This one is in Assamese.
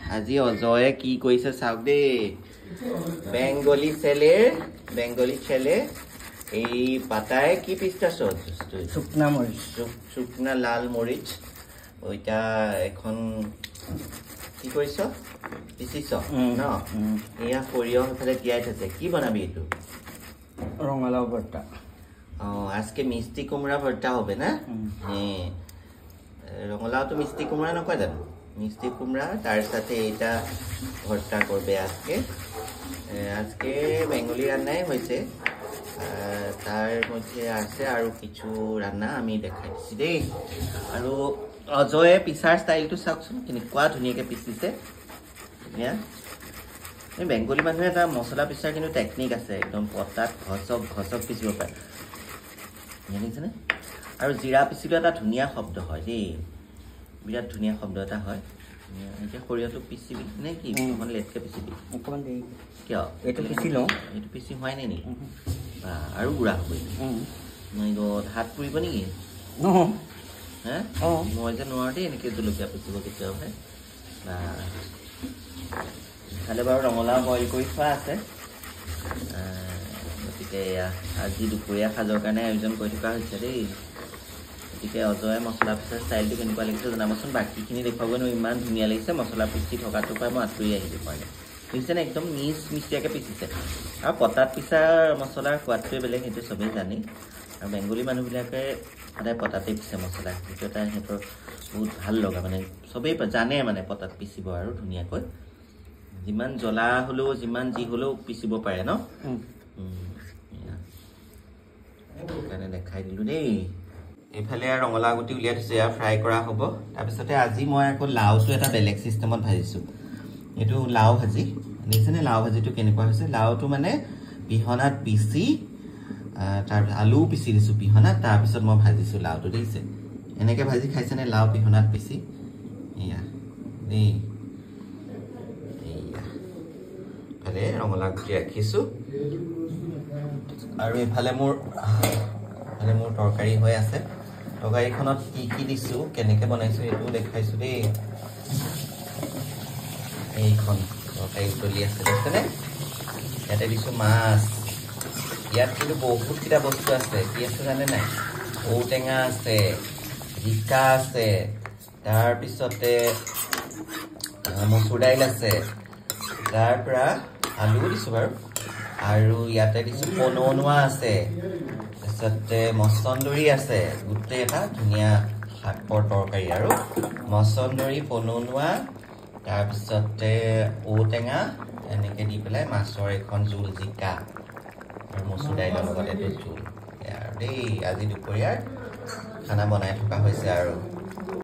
আজি অজয়ে কি কইছে চাওক দে বেঙ্গলি ছেলে এই পাতায় কি পিস্তাছ শুকনা লাল মরিচ ওইটা এখন কি কইছ পিছিছ ন এয়া সৰিয়হ ফলে তিয়াই থৈছে কি বনাবি এটো রঙালাও ভর্তা আজকে মিষ্টি কুমড়া ভর্তা হবে না রঙালাও তো মিষ্টি কুমড়া নকয় জানো মিষ্টি কুমড়া তার সাথে এটা ভর্তা করবে আজকে বেঙ্গলি রান্নাই হয়েছে তার মধ্যে আছে আৰু কিছু ৰান্না আমি দেখাই দিছি দেই আৰু অজয়ে পিছাৰ ষ্টাইলটো চাওকচোন কেনেকুৱা ধুনীয়াকৈ পিছিছে ধুনীয়া এই বেঙ্গলি মানুহে এটা মছলা পিছাৰ কিন্তু টেকনিক আছে একদম পতাত ঘচক পিছিব পাৰে জানিছেনে আৰু জিৰা পিছিলেও এটা ধুনীয়া শব্দ হয় দেই বিৰাট ধুনীয়া শব্দ এটা হয় এতিয়া সৰিয়হটো পিছিবি নে কি অকণমান লেটকৈ পিছিবি অকণমান দেৰি কিয় এইটো পিছি লওঁ এইটো পিছি হোৱাই নাই নেকি আৰু গুড়া হ'ব মই হাত পুৰিব নেকি হে মই যে নোৱাৰো দেই এনেকৈ জলকীয়া পিচিব কেতিয়াবাহে ইফালে বাৰু ৰঙালাও বইল কৰি থোৱা আছে গতিকে আজি দুপৰীয়া সাজৰ কাৰণে আয়োজন কৰি থকা হৈছে দেই গতিকে অজয়ে মছলা পিছাৰ ষ্টাইলটো কেনেকুৱা লাগিছে জনাবচোন বাকীখিনি দেখুৱাব নোৱাৰো ইমান ধুনীয়া লাগিছে মছলা পিচি থকাটোৰ পৰা মই আঁতৰি আহিব পাৰে বুজিছেনে একদম মিষ্টিয়াকৈ পিচিছে আৰু পতাত পিছা মছলাৰ সোৱাদটোৱে বেলেগ সেইটো চবেই জানে আৰু বেঙ্গলি মানুহবিলাকে সদায় পতাতে পিছে মছলা সেইটো এটা সিহঁতৰ বহুত ভাল লগা মানে চবেই জানে মানে পতাত পিচিব আৰু ধুনীয়াকৈ যিমান জ্বলা হ'লেও যিমান যি হ'লেও পিচিব পাৰে ন সেইকাৰণে দেখাই দিলোঁ দেই এইফালে ৰঙালাও গুটি উলিয়াই থৈছোঁ এয়া ফ্ৰাই কৰা হ'ব তাৰপিছতে আজি মই আকৌ লাওটো এটা বেলেগ চিষ্টেমত ভাজিছোঁ এইটো লাও ভাজি দেখিছেনে লাও ভাজিটো কেনেকুৱা হৈছে লাওটো মানে পিহনাত পিচি তাৰ আলুও পিচি দিছোঁ পিহনাত তাৰপিছত মই ভাজিছোঁ লাওটো দেখিছে এনেকৈ ভাজি খাইছেনে লাও পিহনাত পিচি এয়া দেই এয়া ইফালে ৰঙালাও গুটি ৰাখিছোঁ আৰু এইফালে মোৰ তৰকাৰী হৈ আছে তৰকাৰীখনত কি কি দিছোঁ কেনেকৈ বনাইছোঁ এইটোও দেখাইছোঁ দেই এইখন তৰকাৰী চলি আছে দেখিছেনে ইয়াতে দিছোঁ মাছ ইয়াত কিন্তু বহুতকেইটা বস্তু আছে কি আছে জানে নাই ঔটেঙা আছে জিকা আছে তাৰপিছতে মচুৰ দাইল আছে তাৰপৰা আলুও দিছোঁ বাৰু আৰু ইয়াতে দিছোঁ পনৌনোৱা আছে তাৰপিছতে মচন্দৰী আছে গোটেই এটা ধুনীয়া শাকৰ তৰকাৰী আৰু মচন্দৰী পনৌনোৱা তাৰপিছতে ঔটেঙা এনেকৈ দি পেলাই মাছৰ এখন জোল জিকা আৰু মচুৰ দাইলৰ লগত এইটো জোল আৰু দেই আজি দুপৰীয়াৰ খানা বনাই থকা হৈছে আৰু